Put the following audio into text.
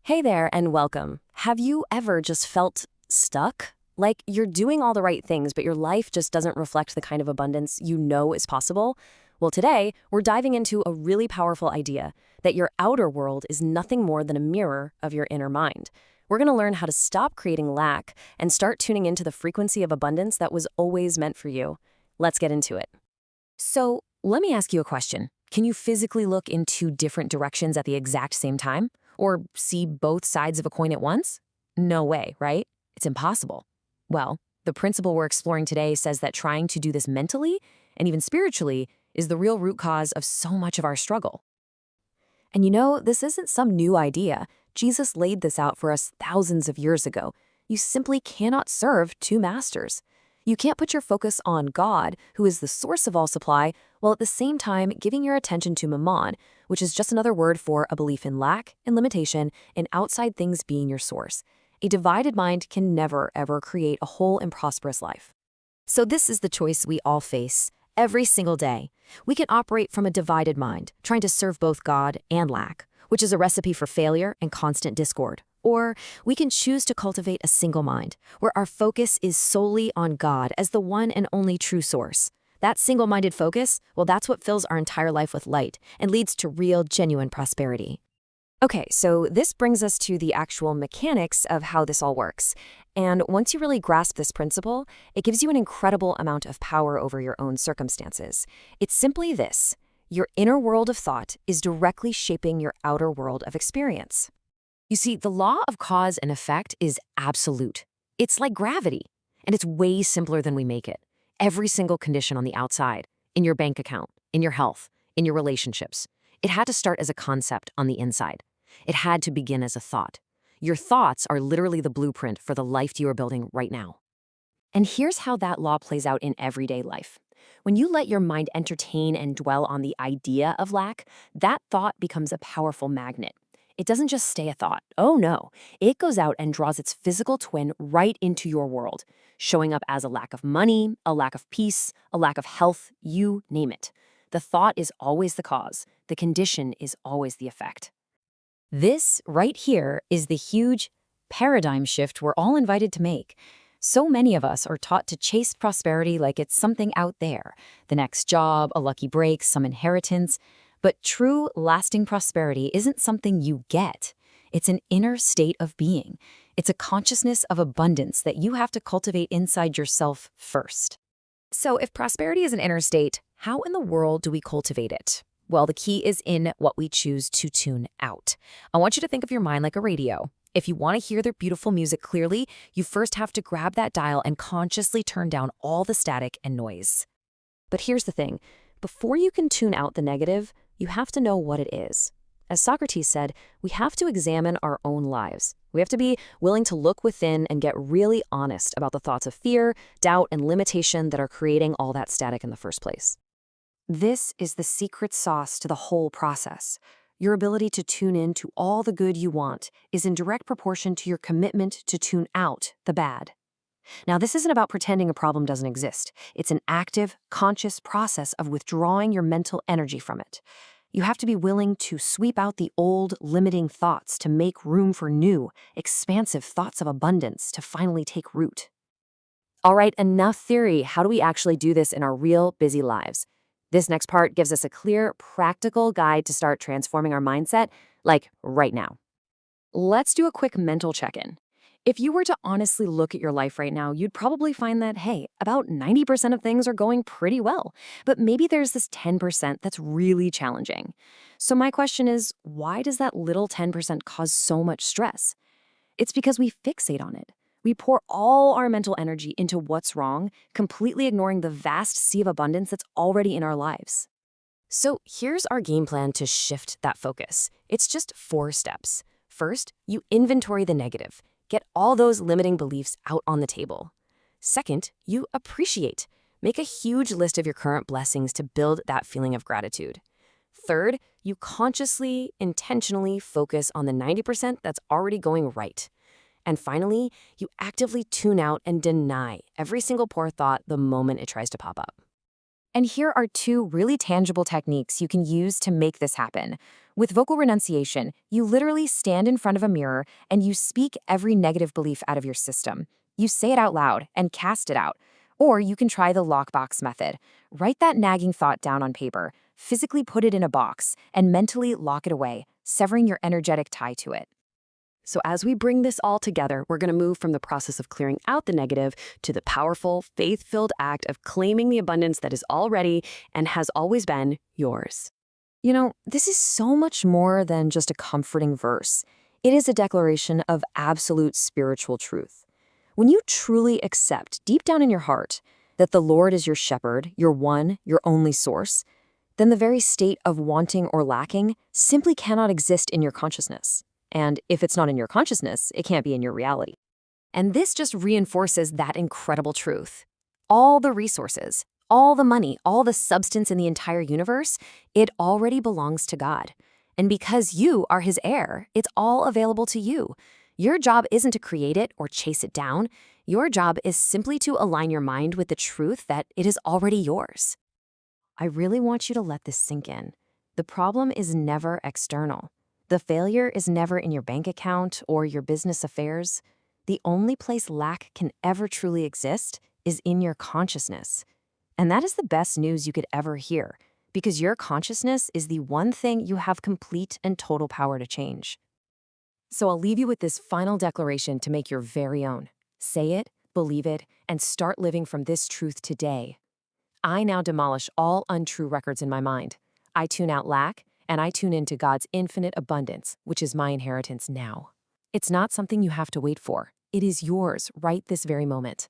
Hey there and welcome. Have you ever just felt stuck? Like you're doing all the right things, but your life just doesn't reflect the kind of abundance you know is possible? Well, today, we're diving into a really powerful idea that your outer world is nothing more than a mirror of your inner mind. We're going to learn how to stop creating lack and start tuning into the frequency of abundance that was always meant for you. Let's get into it. So, let me ask you a question. Can you physically look in two different directions at the exact same time? Or see both sides of a coin at once? No way, right? It's impossible. Well, the principle we're exploring today says that trying to do this mentally and even spiritually is the real root cause of so much of our struggle. And you know, this isn't some new idea. Jesus laid this out for us thousands of years ago. You simply cannot serve two masters. You can't put your focus on God, who is the source of all supply, while at the same time giving your attention to mammon, which is just another word for a belief in lack and limitation and outside things being your source. A divided mind can never, ever create a whole and prosperous life. So this is the choice we all face every single day. We can operate from a divided mind, trying to serve both God and lack, which is a recipe for failure and constant discord. Or we can choose to cultivate a single mind, where our focus is solely on God as the one and only true source. That single-minded focus, well, that's what fills our entire life with light and leads to real, genuine prosperity. Okay, so this brings us to the actual mechanics of how this all works. And once you really grasp this principle, it gives you an incredible amount of power over your own circumstances. It's simply this: your inner world of thought is directly shaping your outer world of experience. You see, the law of cause and effect is absolute. It's like gravity, and it's way simpler than we make it. Every single condition on the outside, in your bank account, in your health, in your relationships, it had to start as a concept on the inside. It had to begin as a thought. Your thoughts are literally the blueprint for the life you are building right now. And here's how that law plays out in everyday life. When you let your mind entertain and dwell on the idea of lack, that thought becomes a powerful magnet. It doesn't just stay a thought. Oh no, it goes out and draws its physical twin right into your world, showing up as a lack of money, a lack of peace, a lack of health, you name it. The thought is always the cause. The condition is always the effect. This right here is the huge paradigm shift we're all invited to make. So many of us are taught to chase prosperity like it's something out there, the next job, a lucky break, some inheritance. But true, lasting prosperity isn't something you get. It's an inner state of being. It's a consciousness of abundance that you have to cultivate inside yourself first. So if prosperity is an inner state, how in the world do we cultivate it? Well, the key is in what we choose to tune out. I want you to think of your mind like a radio. If you want to hear their beautiful music clearly, you first have to grab that dial and consciously turn down all the static and noise. But here's the thing. Before you can tune out the negative, you have to know what it is. As Socrates said, we have to examine our own lives. We have to be willing to look within and get really honest about the thoughts of fear, doubt, and limitation that are creating all that static in the first place. This is the secret sauce to the whole process. Your ability to tune in to all the good you want is in direct proportion to your commitment to tune out the bad. Now, this isn't about pretending a problem doesn't exist. It's an active, conscious process of withdrawing your mental energy from it. You have to be willing to sweep out the old, limiting thoughts to make room for new, expansive thoughts of abundance to finally take root. All right, enough theory. How do we actually do this in our real, busy lives? This next part gives us a clear, practical guide to start transforming our mindset, like right now. Let's do a quick mental check-in. If you were to honestly look at your life right now, you'd probably find that, hey, about 90% of things are going pretty well, but maybe there's this 10% that's really challenging. So my question is, why does that little 10% cause so much stress? It's because we fixate on it. We pour all our mental energy into what's wrong, completely ignoring the vast sea of abundance that's already in our lives. So here's our game plan to shift that focus. It's just 4 steps. First, you inventory the negative. Get all those limiting beliefs out on the table. Second, you appreciate. Make a huge list of your current blessings to build that feeling of gratitude. Third, you consciously, intentionally focus on the 90% that's already going right. And finally, you actively tune out and deny every single poor thought the moment it tries to pop up. And here are two really tangible techniques you can use to make this happen. With vocal renunciation, you literally stand in front of a mirror and you speak every negative belief out of your system. You say it out loud and cast it out. Or you can try the lockbox method. Write that nagging thought down on paper, physically put it in a box, and mentally lock it away, severing your energetic tie to it. So as we bring this all together, we're going to move from the process of clearing out the negative to the powerful, faith-filled act of claiming the abundance that is already and has always been yours. This is so much more than just a comforting verse. It is a declaration of absolute spiritual truth. When you truly accept deep down in your heart that the Lord is your shepherd, your one, your only source, then the very state of wanting or lacking simply cannot exist in your consciousness. And if it's not in your consciousness, it can't be in your reality. And this just reinforces that incredible truth. All the resources, all the money, all the substance in the entire universe, it already belongs to God. And because you are his heir, it's all available to you. Your job isn't to create it or chase it down. Your job is simply to align your mind with the truth that it is already yours. I really want you to let this sink in. The problem is never external. The failure is never in your bank account or your business affairs. The only place lack can ever truly exist is in your consciousness. And that is the best news you could ever hear, because your consciousness is the one thing you have complete and total power to change. So I'll leave you with this final declaration to make your very own. Say it, believe it, and start living from this truth today. I now demolish all untrue records in my mind. I tune out lack, and I tune into God's infinite abundance, which is my inheritance now. It's not something you have to wait for. It is yours right this very moment.